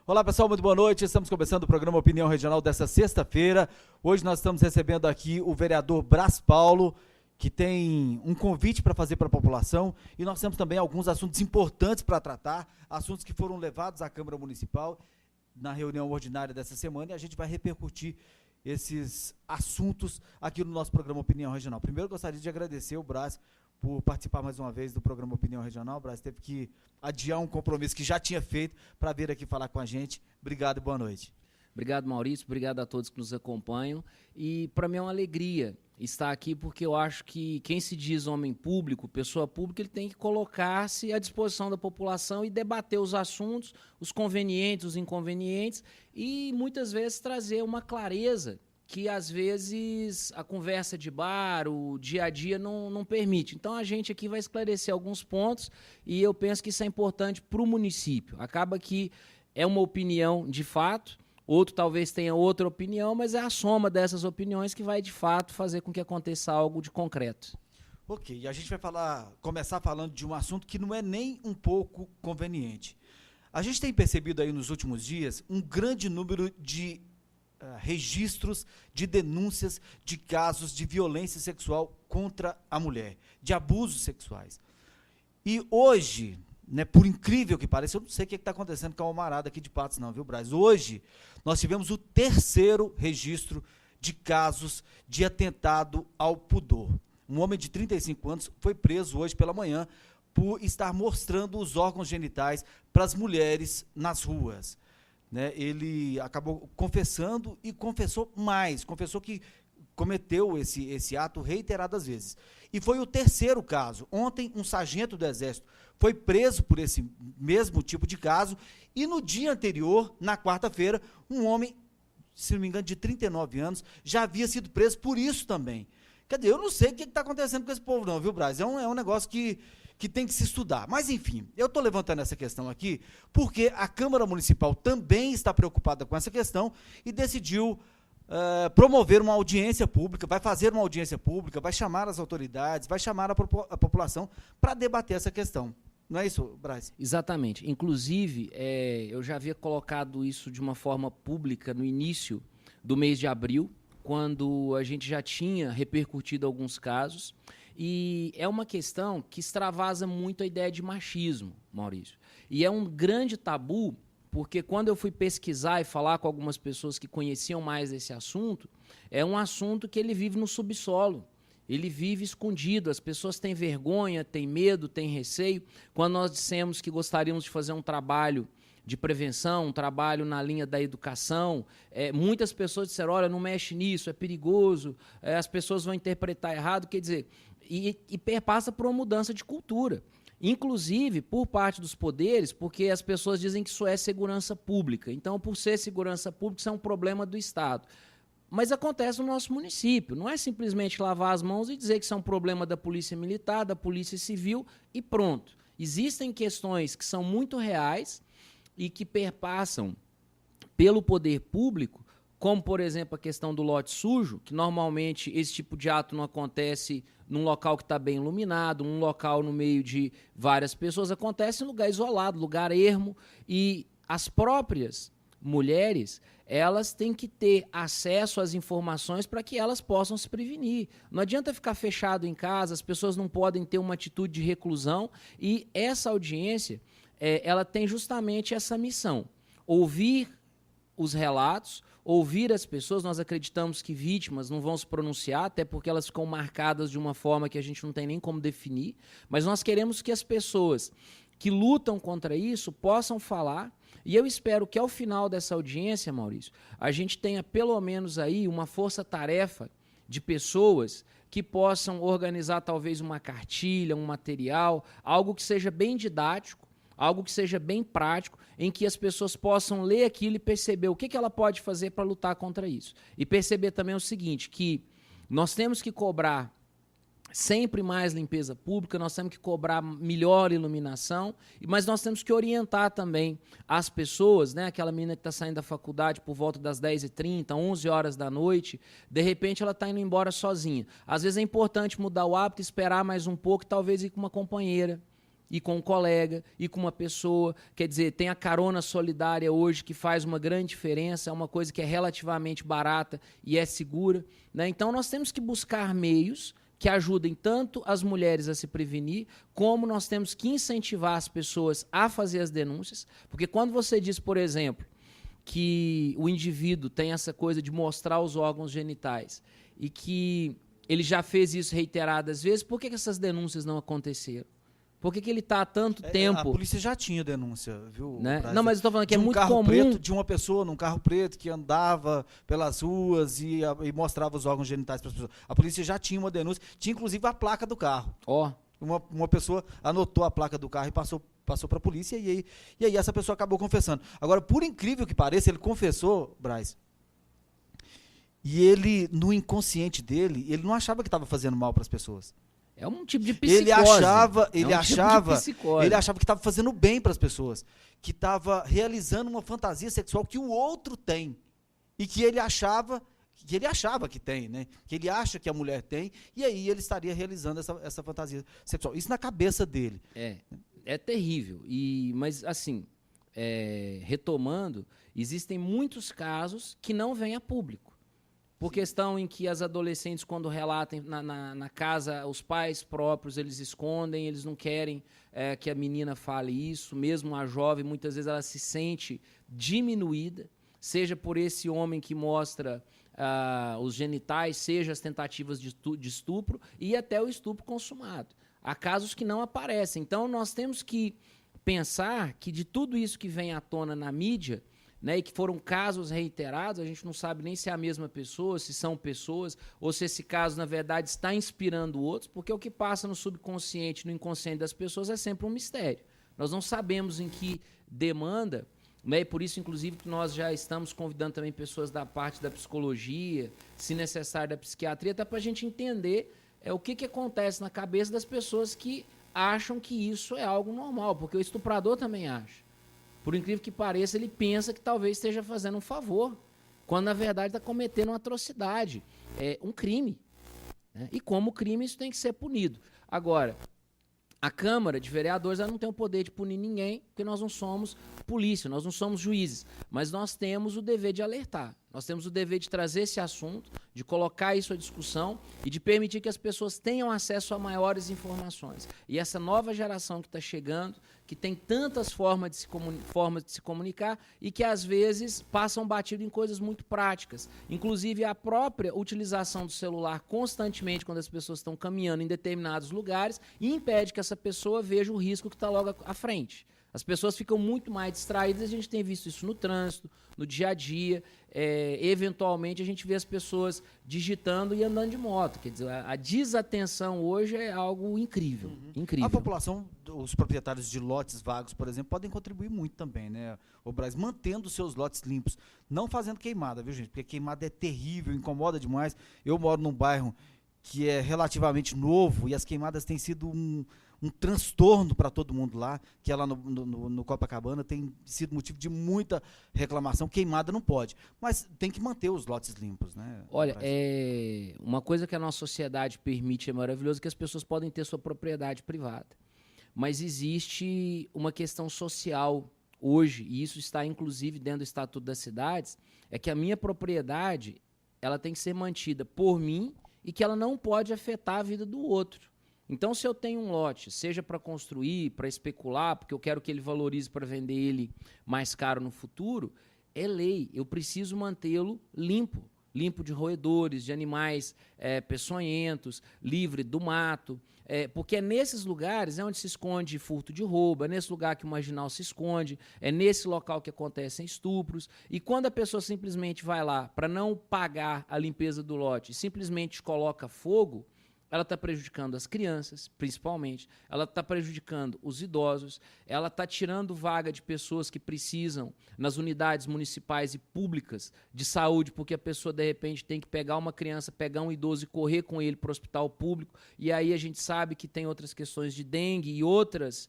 Olá pessoal, muito boa noite, estamos começando o programa Opinião Regional desta sexta-feira. Hoje nós estamos recebendo aqui o vereador Brás Paulo, que tem um convite para fazer para a população, e nós temos também alguns assuntos importantes para tratar, assuntos que foram levados à Câmara Municipal na reunião ordinária dessa semana, e a gente vai repercutir esses assuntos aqui no nosso programa Opinião Regional. Primeiro, gostaria de agradecer o Brás por participar mais uma vez do programa Opinião Regional. O Brás teve que adiar um compromisso que já tinha feito para vir aqui falar com a gente. Obrigado e boa noite. Obrigado, Maurício. Obrigado a todos que nos acompanham. E para mim é uma alegria estar aqui, porque eu acho que quem se diz homem público, pessoa pública, ele tem que colocar-se à disposição da população e debater os assuntos, os convenientes, os inconvenientes, e muitas vezes trazer uma clareza que às vezes a conversa de bar, o dia a dia não permite. Então a gente aqui vai esclarecer alguns pontos e eu penso que isso é importante para o município. Acaba que é uma opinião de fato, outro talvez tenha outra opinião, mas é a soma dessas opiniões que vai de fato fazer com que aconteça algo de concreto. Ok, e a gente vai começar falando de um assunto que não é nem um pouco conveniente. A gente tem percebido aí nos últimos dias um grande número de registros de denúncias de casos de violência sexual contra a mulher, de abusos sexuais. E hoje, né, por incrível que pareça, eu não sei o que está acontecendo com a Almarada aqui de Patos não, viu, Brás? Hoje, nós tivemos o terceiro registro de casos de atentado ao pudor. Um homem de 35 anos foi preso hoje pela manhã por estar mostrando os órgãos genitais para as mulheres nas ruas. Né, ele acabou confessando e confessou mais, confessou que cometeu esse ato reiteradas vezes. E foi o terceiro caso. Ontem, um sargento do Exército foi preso por esse mesmo tipo de caso, e no dia anterior, na quarta-feira, um homem, se não me engano, de 39 anos, já havia sido preso por isso também. Quer dizer, eu não sei o que está acontecendo com esse povo não, viu, Brás? É um negócio que tem que se estudar. Mas, enfim, eu estou levantando essa questão aqui porque a Câmara Municipal também está preocupada com essa questão e decidiu promover uma audiência pública, vai fazer uma audiência pública, vai chamar as autoridades, vai chamar a população para debater essa questão. Não é isso, Brás? Exatamente. Inclusive, eu já havia colocado isso de uma forma pública no início do mês de abril, quando a gente já tinha repercutido alguns casos. E é uma questão que extravasa muito a ideia de machismo, Maurício. E é um grande tabu, porque quando eu fui pesquisar e falar com algumas pessoas que conheciam mais esse assunto, é um assunto que ele vive no subsolo, ele vive escondido, as pessoas têm vergonha, têm medo, têm receio. Quando nós dissemos que gostaríamos de fazer um trabalho de prevenção, um trabalho na linha da educação, muitas pessoas disseram, olha, não mexe nisso, é perigoso, as pessoas vão interpretar errado, quer dizer, e perpassa por uma mudança de cultura, inclusive por parte dos poderes, porque as pessoas dizem que isso é segurança pública, então por ser segurança pública isso é um problema do Estado. Mas acontece no nosso município, não é simplesmente lavar as mãos e dizer que isso é um problema da Polícia Militar, da Polícia Civil e pronto. Existem questões que são muito reais e que perpassam pelo poder público, como, por exemplo, a questão do lote sujo, que normalmente esse tipo de ato não acontece num local que está bem iluminado, num local no meio de várias pessoas, acontece em lugar isolado, lugar ermo, e as próprias mulheres, elas têm que ter acesso às informações para que elas possam se prevenir. Não adianta ficar fechado em casa, as pessoas não podem ter uma atitude de reclusão, e essa audiência ela tem justamente essa missão, ouvir os relatos, ouvir as pessoas. Nós acreditamos que vítimas não vão se pronunciar, até porque elas ficam marcadas de uma forma que a gente não tem nem como definir, mas nós queremos que as pessoas que lutam contra isso possam falar, e eu espero que ao final dessa audiência, Maurício, a gente tenha pelo menos aí uma força-tarefa de pessoas que possam organizar talvez uma cartilha, um material, algo que seja bem didático, algo que seja bem prático, em que as pessoas possam ler aquilo e perceber o que ela pode fazer para lutar contra isso. E perceber também o seguinte, que nós temos que cobrar sempre mais limpeza pública, nós temos que cobrar melhor iluminação, mas nós temos que orientar também as pessoas, né? Aquela menina que está saindo da faculdade por volta das 10h30, 11 horas da noite, de repente ela está indo embora sozinha. Às vezes é importante mudar o hábito, esperar mais um pouco, talvez ir com uma companheira, ir com um colega, ir com uma pessoa. Quer dizer, tem a carona solidária hoje que faz uma grande diferença, é uma coisa que é relativamente barata e é segura, né? Então, nós temos que buscar meios que ajudem tanto as mulheres a se prevenir, como nós temos que incentivar as pessoas a fazer as denúncias, porque quando você diz, por exemplo, que o indivíduo tem essa coisa de mostrar os órgãos genitais e que ele já fez isso reiteradas vezes, por que essas denúncias não aconteceram? Por que ele está há tanto tempo... A polícia já tinha denúncia, viu? Né? Não, mas eu estou falando que é muito carro comum... preto, de uma pessoa num carro preto que andava pelas ruas e mostrava os órgãos genitais para as pessoas. A polícia já tinha uma denúncia, tinha inclusive a placa do carro. Ó. Uma pessoa anotou a placa do carro e passou para a polícia e aí essa pessoa acabou confessando. Agora, por incrível que pareça, ele confessou, Braz, e ele, no inconsciente dele, ele não achava que estava fazendo mal para as pessoas. É um tipo de psicose. Ele achava que estava fazendo bem para as pessoas, que estava realizando uma fantasia sexual que o outro tem e que ele achava que tem, né? Que ele acha que a mulher tem, e aí ele estaria realizando essa fantasia sexual. Isso na cabeça dele. É terrível. Mas assim, retomando, existem muitos casos que não vêm a público. Por questão em que as adolescentes, quando relatam na casa, os pais próprios, eles escondem, eles não querem que a menina fale isso, mesmo a jovem, muitas vezes ela se sente diminuída, seja por esse homem que mostra os genitais, seja as tentativas de estupro e até o estupro consumado. Há casos que não aparecem. Então, nós temos que pensar que de tudo isso que vem à tona na mídia, né, e que foram casos reiterados, a gente não sabe nem se é a mesma pessoa, se são pessoas, ou se esse caso, na verdade, está inspirando outros, porque o que passa no subconsciente, no inconsciente das pessoas é sempre um mistério. Nós não sabemos em que demanda, né, e por isso, inclusive, que nós já estamos convidando também pessoas da parte da psicologia, se necessário da psiquiatria, até para a gente entender o que acontece na cabeça das pessoas que acham que isso é algo normal, porque o estuprador também acha. Por incrível que pareça, ele pensa que talvez esteja fazendo um favor, quando na verdade está cometendo uma atrocidade, um crime. Né? E como crime, isso tem que ser punido. Agora, a Câmara de Vereadores ela não tem o poder de punir ninguém, porque nós não somos polícia, nós não somos juízes, mas nós temos o dever de alertar. Nós temos o dever de trazer esse assunto, de colocar isso à discussão e de permitir que as pessoas tenham acesso a maiores informações. E essa nova geração que está chegando, que tem tantas formas de se comunicar e que, às vezes, passam batido em coisas muito práticas. Inclusive, a própria utilização do celular constantemente quando as pessoas estão caminhando em determinados lugares impede que essa pessoa veja o risco que está logo à frente. As pessoas ficam muito mais distraídas, a gente tem visto isso no trânsito, no dia a dia. Eventualmente, a gente vê as pessoas digitando e andando de moto. Quer dizer, a desatenção hoje é algo incrível. Incrível. A população, os proprietários de lotes vagos, por exemplo, podem contribuir muito também, né, o Braz, mantendo seus lotes limpos, não fazendo queimada, viu, gente? Porque queimada é terrível, incomoda demais. Eu moro num bairro que é relativamente novo e as queimadas têm sido um transtorno para todo mundo lá, que é lá no Copacabana, tem sido motivo de muita reclamação. Queimada não pode, mas tem que manter os lotes limpos, né? Olha, uma coisa que a nossa sociedade permite é maravilhoso, que as pessoas podem ter sua propriedade privada, mas existe uma questão social hoje, e isso está inclusive dentro do Estatuto das Cidades, é que a minha propriedade ela tem que ser mantida por mim e que ela não pode afetar a vida do outro. Então, se eu tenho um lote, seja para construir, para especular, porque eu quero que ele valorize para vender ele mais caro no futuro, é lei. Eu preciso mantê-lo limpo. Limpo de roedores, de animais peçonhentos, livre do mato. Porque é nesses lugares onde se esconde furto de roubo, é nesse lugar que o marginal se esconde, é nesse local que acontecem estupros. E quando a pessoa simplesmente vai lá para não pagar a limpeza do lote, simplesmente coloca fogo, ela está prejudicando as crianças, principalmente, ela está prejudicando os idosos, ela está tirando vaga de pessoas que precisam nas unidades municipais e públicas de saúde, porque a pessoa, de repente, tem que pegar uma criança, pegar um idoso e correr com ele para o hospital público, e aí a gente sabe que tem outras questões de dengue e outras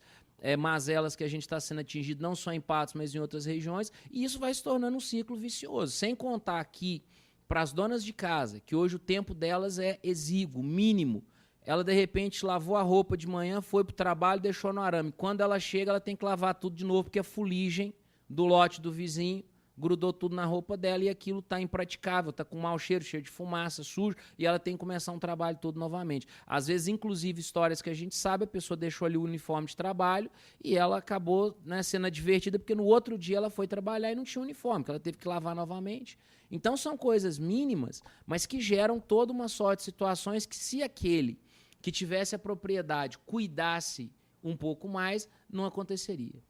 mazelas que a gente está sendo atingido, não só em Patos, mas em outras regiões, e isso vai se tornando um ciclo vicioso, sem contar que para as donas de casa, que hoje o tempo delas é exíguo, mínimo, ela de repente lavou a roupa de manhã, foi para o trabalho, deixou no arame. Quando ela chega, ela tem que lavar tudo de novo, porque a fuligem do lote do vizinho grudou tudo na roupa dela e aquilo está impraticável, está com mau cheiro, cheio de fumaça, sujo, e ela tem que começar um trabalho todo novamente. Às vezes, inclusive, histórias que a gente sabe, a pessoa deixou ali o uniforme de trabalho e ela acabou, né, sendo advertida porque no outro dia ela foi trabalhar e não tinha uniforme, que ela teve que lavar novamente. Então, são coisas mínimas, mas que geram toda uma sorte de situações que, se aquele que tivesse a propriedade cuidasse um pouco mais, não aconteceria.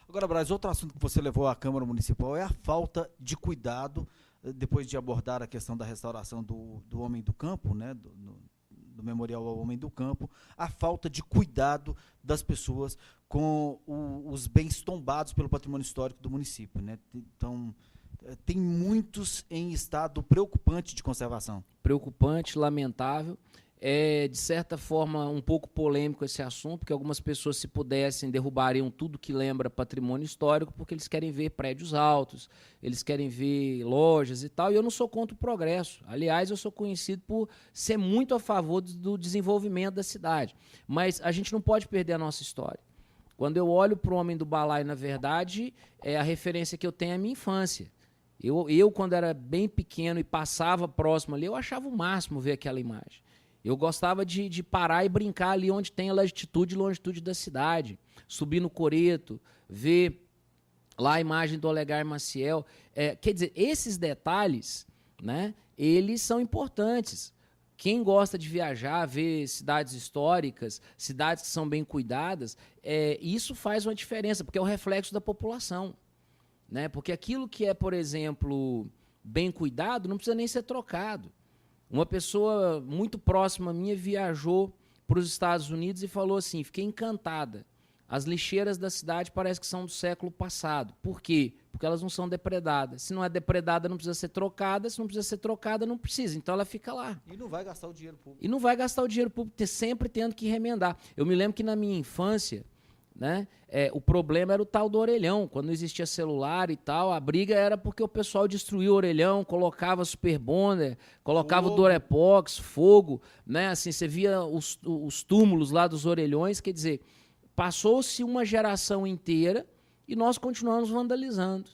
Agora, Braz, outro assunto que você levou à Câmara Municipal é a falta de cuidado, depois de abordar a questão da restauração do Homem do Campo, né, do Memorial ao Homem do Campo, a falta de cuidado das pessoas com os bens tombados pelo patrimônio histórico do município, né? Então, tem muitos em estado preocupante de conservação. Preocupante, lamentável. É, de certa forma, um pouco polêmico esse assunto, porque algumas pessoas, se pudessem, derrubariam tudo que lembra patrimônio histórico, porque eles querem ver prédios altos, eles querem ver lojas e tal, e eu não sou contra o progresso. Aliás, eu sou conhecido por ser muito a favor do desenvolvimento da cidade. Mas a gente não pode perder a nossa história. Quando eu olho para o Homem do Balaio, na verdade, a referência que eu tenho é a minha infância. Eu, quando era bem pequeno e passava próximo ali, eu achava o máximo ver aquela imagem. Eu gostava de parar e brincar ali onde tem a latitude e longitude da cidade, subir no coreto, ver lá a imagem do Olegário Maciel. Quer dizer, esses detalhes, né, eles são importantes. Quem gosta de viajar, ver cidades históricas, cidades que são bem cuidadas, isso faz uma diferença, porque é o reflexo da população. Né? Porque aquilo que é, por exemplo, bem cuidado, não precisa nem ser trocado. Uma pessoa muito próxima minha viajou para os Estados Unidos e falou assim, fiquei encantada. As lixeiras da cidade parece que são do século passado. Por quê? Porque elas não são depredadas. Se não é depredada, não precisa ser trocada. Se não precisa ser trocada, não precisa. Então ela fica lá. E não vai gastar o dinheiro público. E não vai gastar o dinheiro público, sempre tendo que remendar. Eu me lembro que na minha infância, né, o problema era o tal do orelhão. Quando não existia celular e tal, a briga era porque o pessoal destruía o orelhão, colocava super bonder, colocava o Durepox, fogo, né? Assim, você via os túmulos lá dos orelhões. Quer dizer, passou-se uma geração inteira e nós continuamos vandalizando.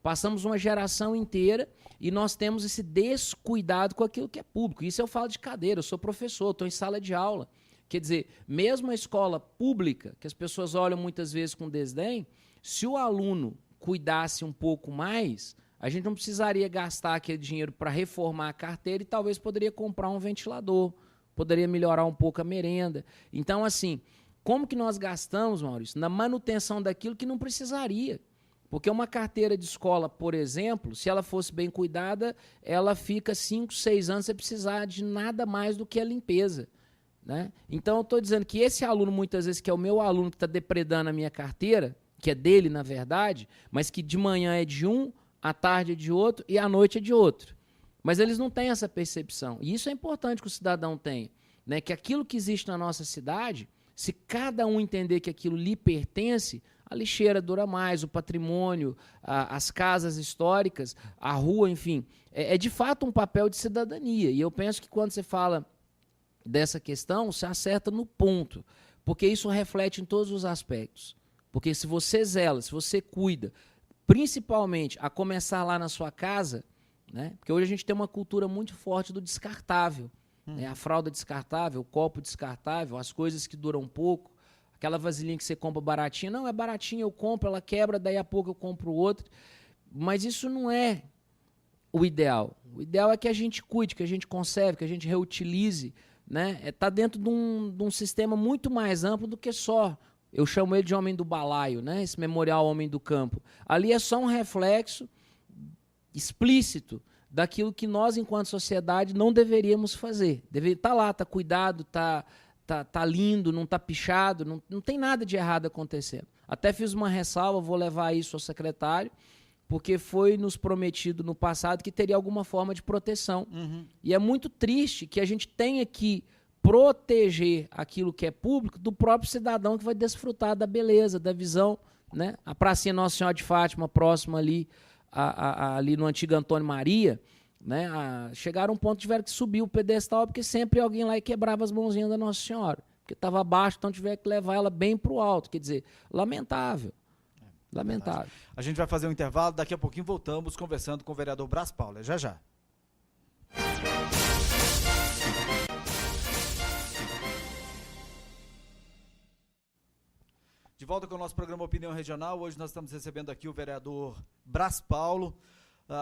Passamos uma geração inteira e nós temos esse descuidado com aquilo que é público. Isso eu falo de cadeira, eu sou professor, estou em sala de aula. Quer dizer, mesmo a escola pública, que as pessoas olham muitas vezes com desdém, se o aluno cuidasse um pouco mais, a gente não precisaria gastar aquele dinheiro para reformar a carteira e talvez poderia comprar um ventilador, poderia melhorar um pouco a merenda. Então, assim, como que nós gastamos, Maurício, na manutenção daquilo que não precisaria? Porque uma carteira de escola, por exemplo, se ela fosse bem cuidada, ela fica 5, 6 anos sem precisar de nada mais do que a limpeza. Né? Então, eu estou dizendo que esse aluno, muitas vezes, que é o meu aluno que está depredando a minha carteira, que é dele, na verdade, mas que de manhã é de um, à tarde é de outro e à noite é de outro. Mas eles não têm essa percepção. E isso é importante que o cidadão tenha. Né? Que aquilo que existe na nossa cidade, se cada um entender que aquilo lhe pertence, a lixeira dura mais, o patrimônio, as casas históricas, a rua, enfim. É de fato um papel de cidadania. E eu penso que quando você fala dessa questão, se acerta no ponto, porque isso reflete em todos os aspectos. Porque se você zela, se você cuida, principalmente a começar lá na sua casa, né? Porque hoje a gente tem uma cultura muito forte do descartável, né? A fralda descartável, o copo descartável, as coisas que duram pouco, aquela vasilhinha que você compra baratinha, não, é baratinha, eu compro, ela quebra, daí a pouco eu compro outro, mas isso não é o ideal. O ideal é que a gente cuide, que a gente conserve, que a gente reutilize, né? Tá dentro de um sistema muito mais amplo do que só, eu chamo ele de Homem do Balaio, né? Esse Memorial Homem do Campo. Ali é só um reflexo explícito daquilo que nós, enquanto sociedade, não deveríamos fazer. Deveria estar lá, tá cuidado, tá lindo, não tá pichado, não tem nada de errado acontecendo. Até fiz uma ressalva, vou levar isso ao secretário, porque foi nos prometido no passado que teria alguma forma de proteção. E é muito triste que a gente tenha que proteger aquilo que é público do próprio cidadão que vai desfrutar da beleza, da visão, né? A pracinha Nossa Senhora de Fátima, próxima ali, ali no antigo Antônio Maria, né? Chegaram a um ponto que tiveram que subir o pedestal, porque sempre alguém lá e quebrava as mãozinhas da Nossa Senhora. Porque estava abaixo, então tiveram que levar ela bem para o alto. Quer dizer, lamentável. Lamentável. A gente vai fazer um intervalo, daqui a pouquinho voltamos conversando com o vereador Brás Paulo. Já já. De volta com o nosso programa Opinião Regional, hoje nós estamos recebendo aqui o vereador Brás Paulo.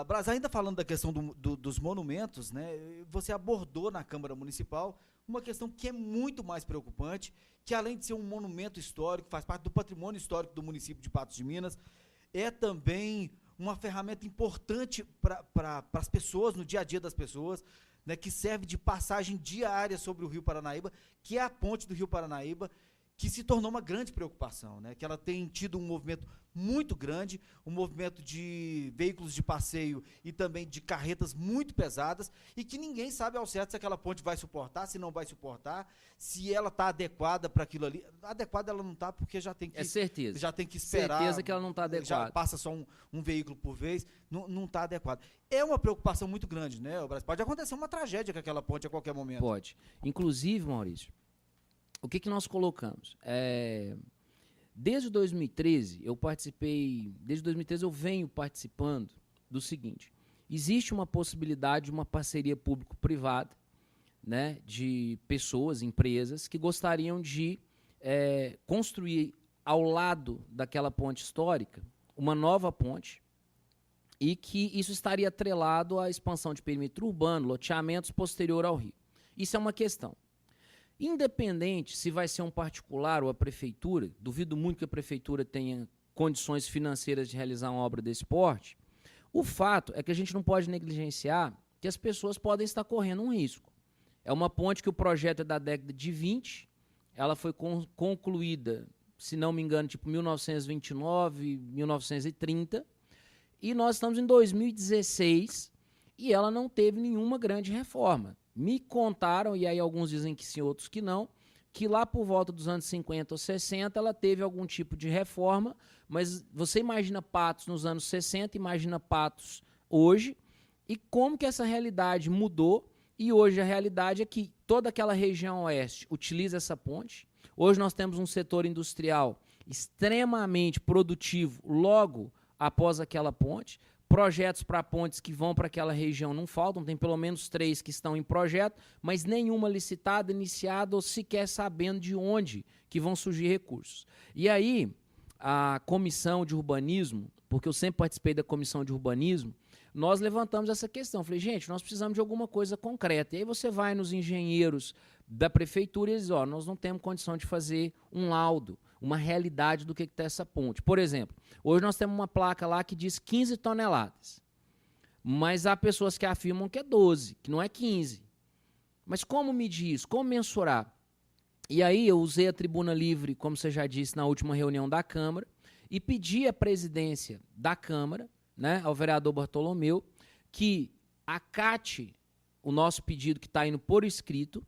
Brás, ainda falando da questão dos monumentos, né, você abordou na Câmara Municipal uma questão que é muito mais preocupante, que além de ser um monumento histórico, faz parte do patrimônio histórico do município de Patos de Minas, é também uma ferramenta importante para as pessoas, no dia a dia das pessoas, né, que serve de passagem diária sobre o Rio Paranaíba, que é a ponte do Rio Paranaíba, que se tornou uma grande preocupação, né? Que ela tem tido um movimento muito grande, um movimento de veículos de passeio e também de carretas muito pesadas, e que ninguém sabe ao certo se aquela ponte vai suportar, se não vai suportar, se ela está adequada para aquilo ali. Adequada ela não está, porque já tem que, certeza. Já tem que esperar. Certeza que ela não está adequada. Já passa só um veículo por vez, não está adequada. É uma preocupação muito grande, né, Brás? Pode acontecer uma tragédia com aquela ponte a qualquer momento. Pode. Inclusive, Maurício, o que nós colocamos? Desde 2013, desde 2013 eu venho participando do seguinte: existe uma possibilidade de uma parceria público-privada, né, de pessoas, empresas, que gostariam de construir ao lado daquela ponte histórica uma nova ponte, e que isso estaria atrelado à expansão de perímetro urbano, loteamentos posterior ao rio. Isso é uma questão. Independente se vai ser um particular ou a prefeitura, duvido muito que a prefeitura tenha condições financeiras de realizar uma obra desse porte, o fato é que a gente não pode negligenciar que as pessoas podem estar correndo um risco. É uma ponte que o projeto é da década de 20, ela foi concluída, se não me engano, tipo 1929, 1930, e nós estamos em 2016 e ela não teve nenhuma grande reforma. Me contaram, e aí alguns dizem que sim, outros que não, que lá por volta dos anos 50 ou 60 ela teve algum tipo de reforma, mas você imagina Patos nos anos 60, imagina Patos hoje, e como que essa realidade mudou, e hoje a realidade é que toda aquela região oeste utiliza essa ponte. Hoje nós temos um setor industrial extremamente produtivo logo após aquela ponte. Projetos para pontes que vão para aquela região não faltam, tem pelo menos 3 que estão em projeto, mas nenhuma licitada, iniciada ou sequer sabendo de onde que vão surgir recursos. E aí, a comissão de urbanismo, porque eu sempre participei da comissão de urbanismo, nós levantamos essa questão. Falei, gente, nós precisamos de alguma coisa concreta. E aí você vai nos engenheiros da prefeitura e eles dizem, nós não temos condição de fazer um laudo, uma realidade do que está essa ponte. Por exemplo, hoje nós temos uma placa lá que diz 15 toneladas, mas há pessoas que afirmam que é 12, que não é 15. Mas como medir isso? Como mensurar? E aí eu usei a tribuna livre, como você já disse, na última reunião da Câmara, e pedi à presidência da Câmara, né, ao vereador Bartolomeu, que acate o nosso pedido que está indo por escrito,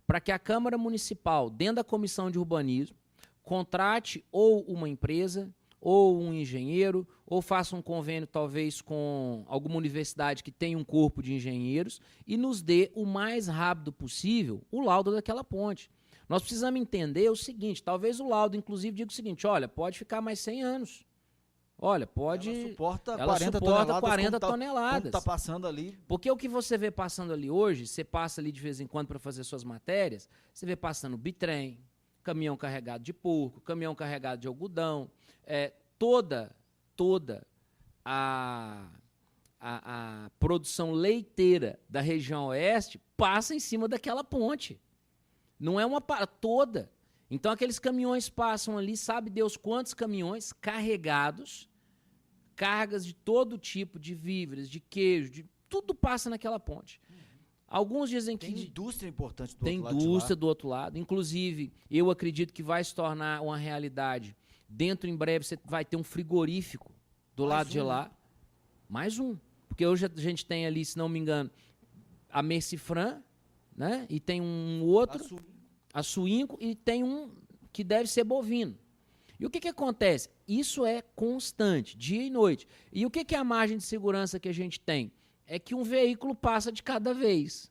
para que a Câmara Municipal, dentro da Comissão de Urbanismo, contrate ou uma empresa, ou um engenheiro, ou faça um convênio talvez com alguma universidade que tenha um corpo de engenheiros e nos dê o mais rápido possível o laudo daquela ponte. Nós precisamos entender o seguinte, talvez o laudo inclusive diga o seguinte, olha, pode ficar mais 100 anos. Olha, pode... Ela suporta 40 toneladas. Como está passando ali. Porque o que você vê passando ali hoje, você passa ali de vez em quando para fazer suas matérias, você vê passando bitrem, caminhão carregado de porco, caminhão carregado de algodão, toda a produção leiteira da região oeste passa em cima daquela ponte. Não é uma toda. Então aqueles caminhões passam ali, sabe Deus quantos caminhões carregados, cargas de todo tipo, de víveres, de queijo, tudo passa naquela ponte. Alguns dizem que... Tem indústria importante do outro lado. Tem indústria do outro lado. Inclusive, eu acredito que vai se tornar uma realidade. Dentro, em breve, você vai ter um frigorífico do lado de lá. Mais um. Porque hoje a gente tem ali, se não me engano, a Mercifran, né? E tem um outro, a Suinco, e tem um que deve ser bovino. E o que acontece? Isso é constante, dia e noite. E o que é a margem de segurança que a gente tem? é que um veículo passa de cada vez.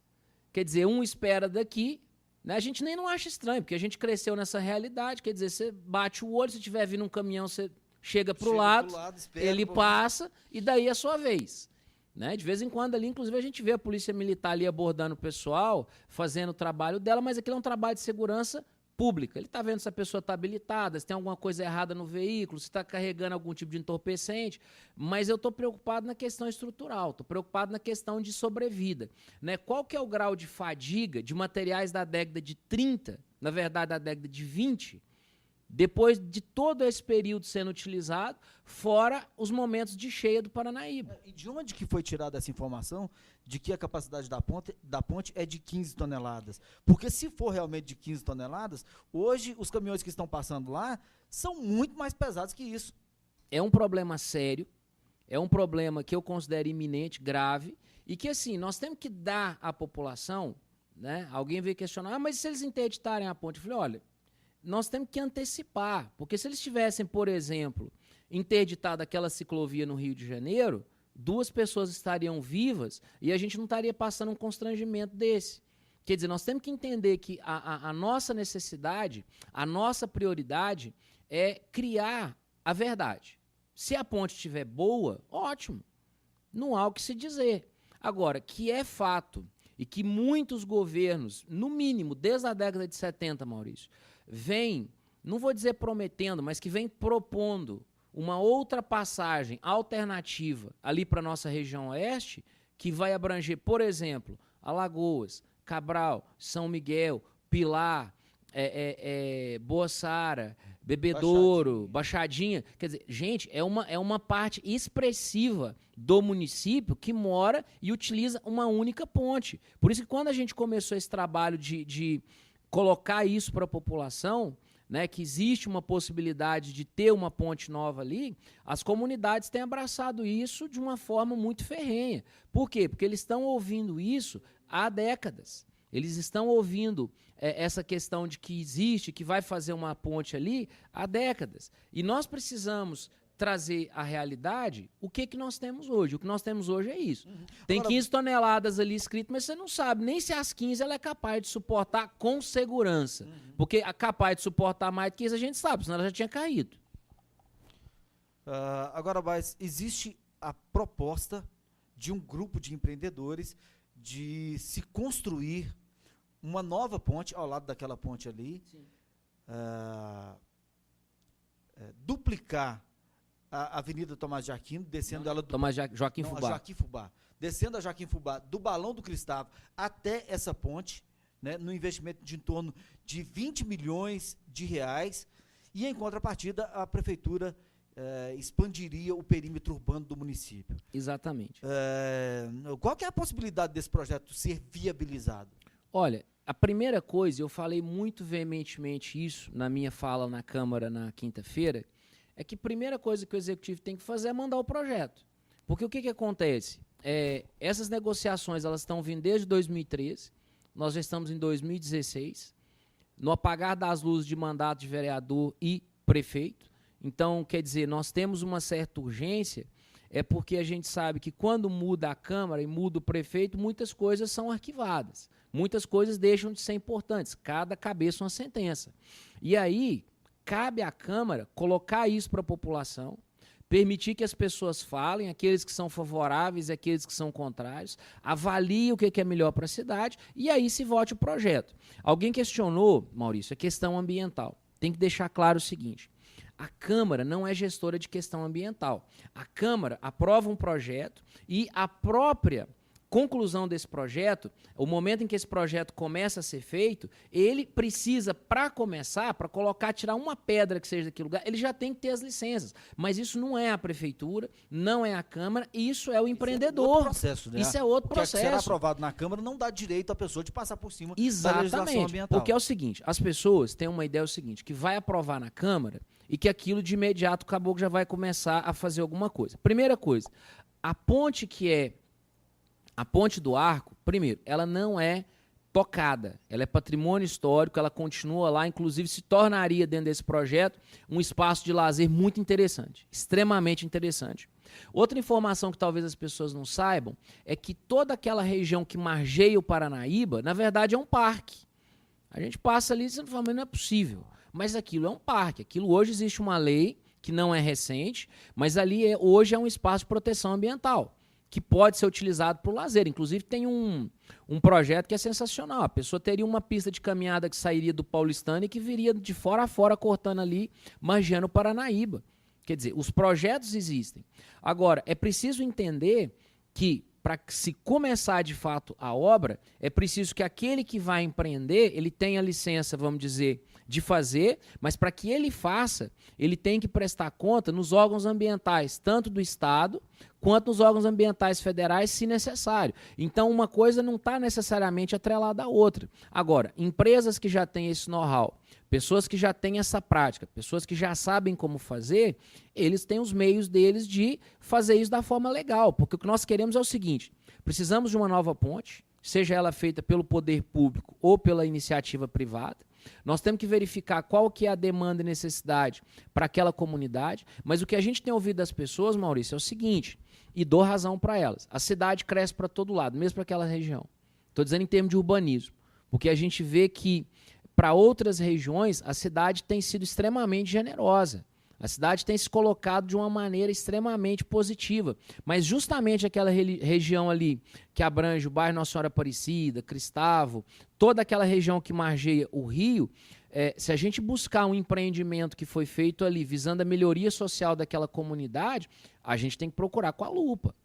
Quer dizer, um espera daqui, né? A gente nem não acha estranho, porque a gente cresceu nessa realidade. Quer dizer, você bate o olho, se tiver vindo um caminhão, você chega pro lado espera, ele passa e daí é a sua vez. Né? De vez em quando ali, inclusive, a gente vê a polícia militar ali abordando o pessoal, fazendo o trabalho dela, mas aquilo é um trabalho de segurança pública. Ele está vendo se a pessoa está habilitada, se tem alguma coisa errada no veículo, se está carregando algum tipo de entorpecente, mas eu estou preocupado na questão estrutural, estou preocupado na questão de sobrevida. Né? Qual que é o grau de fadiga de materiais da década de 30, na verdade da década de 20, depois de todo esse período sendo utilizado, fora os momentos de cheia do Paranaíba. E de onde que foi tirada essa informação de que a capacidade da ponte é de 15 toneladas? Porque se for realmente de 15 toneladas, hoje os caminhões que estão passando lá são muito mais pesados que isso. É um problema sério, é um problema que eu considero iminente, grave, e que assim, nós temos que dar à população, né? Alguém veio questionar, mas se eles interditarem a ponte? Eu falei, olha, nós temos que antecipar, porque se eles tivessem, por exemplo, interditado aquela ciclovia no Rio de Janeiro, 2 pessoas estariam vivas e a gente não estaria passando um constrangimento desse. Quer dizer, nós temos que entender que a nossa necessidade, a nossa prioridade é criar a verdade. Se a ponte estiver boa, ótimo, não há o que se dizer. Agora, que é fato e que muitos governos, no mínimo, desde a década de 70, Maurício, vem, não vou dizer prometendo, mas que vem propondo uma outra passagem alternativa ali para a nossa região oeste, que vai abranger, por exemplo, Alagoas, Cabral, São Miguel, Pilar, Boa Sara, Bebedouro, Baixadinha. Quer dizer, gente, é uma parte expressiva do município que mora e utiliza uma única ponte. Por isso que quando a gente começou esse trabalho de colocar isso para a população, né, que existe uma possibilidade de ter uma ponte nova ali, as comunidades têm abraçado isso de uma forma muito ferrenha. Por quê? Porque eles estão ouvindo isso há décadas. Eles estão ouvindo essa questão de que existe, que vai fazer uma ponte ali há décadas. E nós precisamos trazer à realidade o que nós temos hoje. O que nós temos hoje é isso. Tem 15 toneladas ali escrito, mas você não sabe nem se as 15 ela é capaz de suportar com segurança. Porque é capaz de suportar mais do que isso a gente sabe, senão ela já tinha caído. Agora, mas existe a proposta de um grupo de empreendedores de se construir uma nova ponte ao lado daquela ponte ali, duplicar a Avenida Tomás de Aquino, descendo ela do Joaquim Fubá, descendo a Joaquim Fubá do Balão do Cristóvão até essa ponte, né, no investimento de em torno de 20 milhões de reais, e em contrapartida a prefeitura expandiria o perímetro urbano do município. Exatamente. Qual que é a possibilidade desse projeto ser viabilizado? Olha, a primeira coisa, eu falei muito veementemente isso na minha fala na Câmara na quinta-feira, é que a primeira coisa que o Executivo tem que fazer é mandar o projeto. Porque o que acontece? Essas negociações elas estão vindo desde 2013, nós já estamos em 2016, no apagar das luzes de mandato de vereador e prefeito. Então, quer dizer, nós temos uma certa urgência, porque a gente sabe que quando muda a Câmara e muda o prefeito, muitas coisas são arquivadas, muitas coisas deixam de ser importantes, cada cabeça uma sentença. E aí, cabe à Câmara colocar isso para a população, permitir que as pessoas falem, aqueles que são favoráveis e aqueles que são contrários, avaliem o que é melhor para a cidade e aí se vote o projeto. Alguém questionou, Maurício, a questão ambiental. Tem que deixar claro o seguinte, a Câmara não é gestora de questão ambiental. A Câmara aprova um projeto e a própria conclusão desse projeto, o momento em que esse projeto começa a ser feito, ele precisa, para começar, para tirar uma pedra que seja daquele lugar, ele já tem que ter as licenças. Mas isso não é a prefeitura, não é a Câmara, isso é o empreendedor. Isso é outro processo, né? Isso é outro processo. Porque será aprovado na Câmara não dá direito à pessoa de passar por cima da legislação ambiental. Porque é o seguinte, as pessoas têm uma ideia seguinte, que vai aprovar na Câmara e que aquilo de imediato o caboclo já vai começar a fazer alguma coisa. Primeira coisa, a ponte do Arco, primeiro, ela não é tocada, ela é patrimônio histórico, ela continua lá, inclusive se tornaria dentro desse projeto um espaço de lazer muito interessante, extremamente interessante. Outra informação que talvez as pessoas não saibam é que toda aquela região que margeia o Paranaíba, na verdade é um parque. A gente passa ali e você fala, mas não é possível. Mas aquilo é um parque, aquilo hoje existe uma lei que não é recente, mas ali hoje é um espaço de proteção ambiental, que pode ser utilizado para o lazer. Inclusive tem um projeto que é sensacional. A pessoa teria uma pista de caminhada que sairia do Paulistano e que viria de fora a fora cortando ali, margeando o Paranaíba. Quer dizer, os projetos existem. Agora, é preciso entender que para se começar de fato a obra, é preciso que aquele que vai empreender, ele tenha licença, vamos dizer, de fazer, mas para que ele faça, ele tem que prestar conta nos órgãos ambientais, tanto do Estado quanto nos órgãos ambientais federais, se necessário. Então, uma coisa não está necessariamente atrelada à outra. Agora, empresas que já têm esse know-how, pessoas que já têm essa prática, pessoas que já sabem como fazer, eles têm os meios deles de fazer isso da forma legal, porque o que nós queremos é o seguinte, precisamos de uma nova ponte, seja ela feita pelo poder público ou pela iniciativa privada. Nós temos que verificar qual que é a demanda e necessidade para aquela comunidade, mas o que a gente tem ouvido das pessoas, Maurício, é o seguinte, e dou razão para elas, a cidade cresce para todo lado, mesmo para aquela região. Estou dizendo em termos de urbanismo, porque a gente vê que para outras regiões a cidade tem sido extremamente generosa. A cidade tem se colocado de uma maneira extremamente positiva, mas justamente aquela região ali que abrange o bairro Nossa Senhora Aparecida, Cristavo, toda aquela região que margeia o Rio, se a gente buscar um empreendimento que foi feito ali visando a melhoria social daquela comunidade, a gente tem que procurar com a lupa.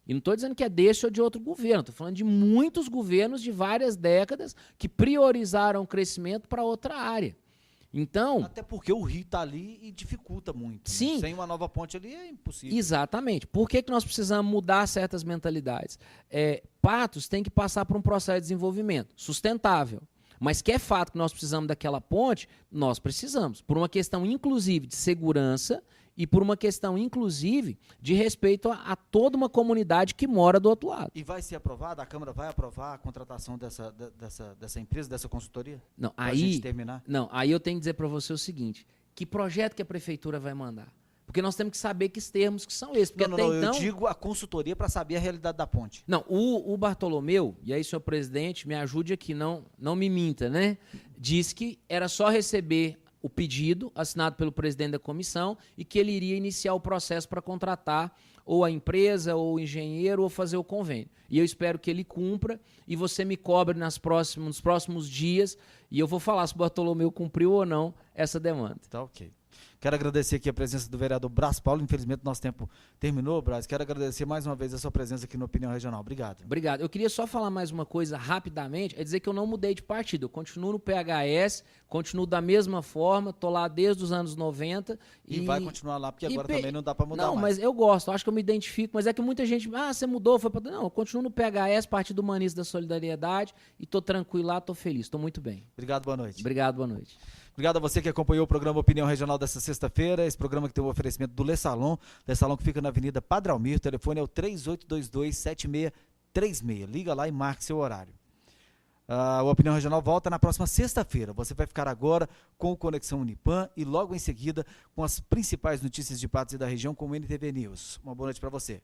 E não estou dizendo que é desse ou de outro governo, estou falando de muitos governos de várias décadas que priorizaram o crescimento para outra área. Então, até porque o rio está ali e dificulta muito. Sim. Né? Sem uma nova ponte ali é impossível. Exatamente. Por que nós precisamos mudar certas mentalidades? Patos tem que passar por um processo de desenvolvimento sustentável. Mas que é fato que nós precisamos daquela ponte, nós precisamos. Por uma questão, inclusive, de segurança e por uma questão, inclusive, de respeito a toda uma comunidade que mora do outro lado. E vai ser aprovada? A Câmara vai aprovar a contratação dessa empresa, dessa consultoria? Não, pra aí, gente terminar? Não, aí eu tenho que dizer para você o seguinte, que projeto que a prefeitura vai mandar? Porque nós temos que saber que termos que são esses. Porque não, até então, eu digo a consultoria para saber a realidade da ponte. Não, o Bartolomeu, e aí, senhor presidente, me ajude aqui, não me minta, né? Disse que era só receber o pedido assinado pelo presidente da comissão e que ele iria iniciar o processo para contratar ou a empresa, ou o engenheiro, ou fazer o convênio. E eu espero que ele cumpra e você me cobre nos próximos dias e eu vou falar se o Bartolomeu cumpriu ou não essa demanda. Tá ok. Quero agradecer aqui a presença do vereador Brás Paulo. Infelizmente, nosso tempo terminou, Brás. Quero agradecer mais uma vez a sua presença aqui no Opinião Regional. Obrigado. Obrigado. Eu queria só falar mais uma coisa rapidamente, é dizer que eu não mudei de partido. Eu continuo no PHS, continuo da mesma forma, estou lá desde os anos 90. E vai continuar lá, porque agora também não dá para mudar mais. Não, mas eu gosto, acho que eu me identifico, mas é que muita gente, você mudou, foi para... Não, eu continuo no PHS, Partido Humanista da Solidariedade, e estou tranquilo lá, estou feliz, estou muito bem. Obrigado, boa noite. Obrigado, boa noite. Obrigado a você que acompanhou o programa Opinião Regional dessa sexta-feira. Esse programa que tem o oferecimento do Le Salon que fica na Avenida Padre Almir. O telefone é o 3822-7636. Liga lá e marque seu horário. O Opinião Regional volta na próxima sexta-feira. Você vai ficar agora com o Conexão Unipan e logo em seguida com as principais notícias de Patos e da região com o NTV News. Uma boa noite para você.